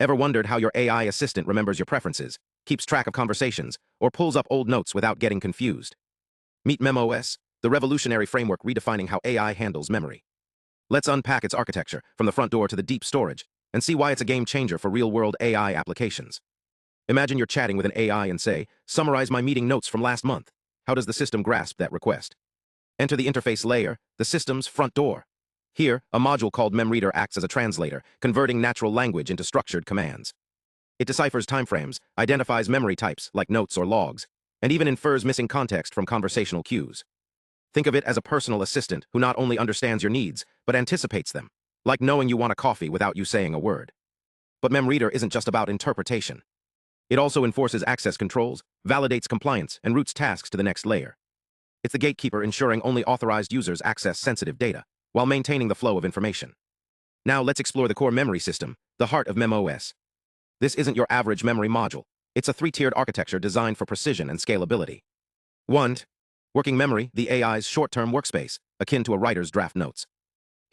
Ever wondered how your AI assistant remembers your preferences, keeps track of conversations, or pulls up old notes without getting confused? Meet MemOS, the revolutionary framework redefining how AI handles memory. Let's unpack its architecture, from the front door to the deep storage, and see why it's a game changer for real-world AI applications. Imagine you're chatting with an AI and say, "Summarize my meeting notes from last month." How does the system grasp that request? Enter the interface layer, the system's front door. Here, a module called MemReader acts as a translator, converting natural language into structured commands. It deciphers timeframes, identifies memory types, like notes or logs, and even infers missing context from conversational cues. Think of it as a personal assistant who not only understands your needs, but anticipates them, like knowing you want a coffee without you saying a word. But MemReader isn't just about interpretation. It also enforces access controls, validates compliance, and routes tasks to the next layer. It's the gatekeeper ensuring only authorized users access sensitive data, while maintaining the flow of information. Now let's explore the core memory system, the heart of MemOS. This isn't your average memory module. It's a three-tiered architecture designed for precision and scalability. 1. Working memory, the AI's short-term workspace, akin to a writer's draft notes.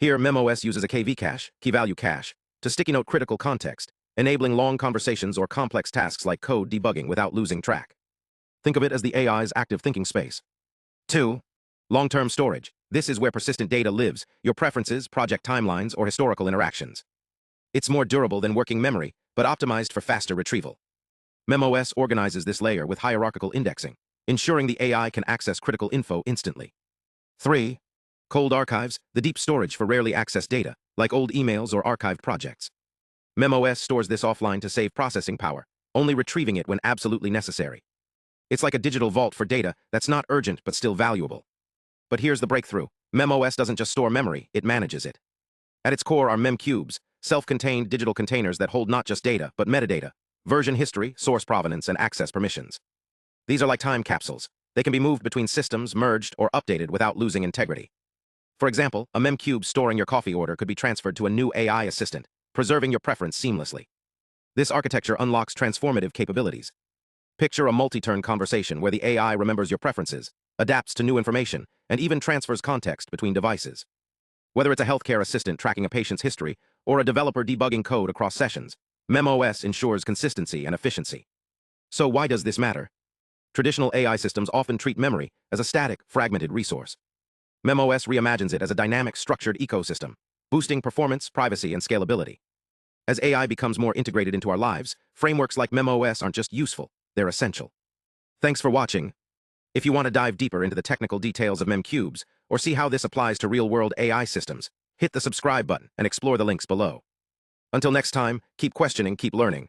Here, MemOS uses a KV cache, key-value cache, to sticky note critical context, enabling long conversations or complex tasks like code debugging without losing track. Think of it as the AI's active thinking space. 2. Long-term storage. This is where persistent data lives, your preferences, project timelines, or historical interactions. It's more durable than working memory, but optimized for faster retrieval. MemOS organizes this layer with hierarchical indexing, ensuring the AI can access critical info instantly. 3. Cold archives, the deep storage for rarely accessed data, like old emails or archived projects. MemOS stores this offline to save processing power, only retrieving it when absolutely necessary. It's like a digital vault for data that's not urgent but still valuable. But here's the breakthrough. MemOS doesn't just store memory, it manages it. At its core are MemCubes, self-contained digital containers that hold not just data, but metadata, version history, source provenance, and access permissions. These are like time capsules. They can be moved between systems, merged, or updated without losing integrity. For example, a MemCube storing your coffee order could be transferred to a new AI assistant, preserving your preference seamlessly. This architecture unlocks transformative capabilities. Picture a multi-turn conversation where the AI remembers your preferences, adapts to new information, and even transfers context between devices. Whether it's a healthcare assistant tracking a patient's history or a developer debugging code across sessions, MemOS ensures consistency and efficiency. So why does this matter? Traditional AI systems often treat memory as a static, fragmented resource. MemOS reimagines it as a dynamic, structured ecosystem, boosting performance, privacy, and scalability. As AI becomes more integrated into our lives, frameworks like MemOS aren't just useful, they're essential. Thanks for watching. If you want to dive deeper into the technical details of MemCubes, or see how this applies to real-world AI systems, hit the subscribe button and explore the links below. Until next time, keep questioning, keep learning,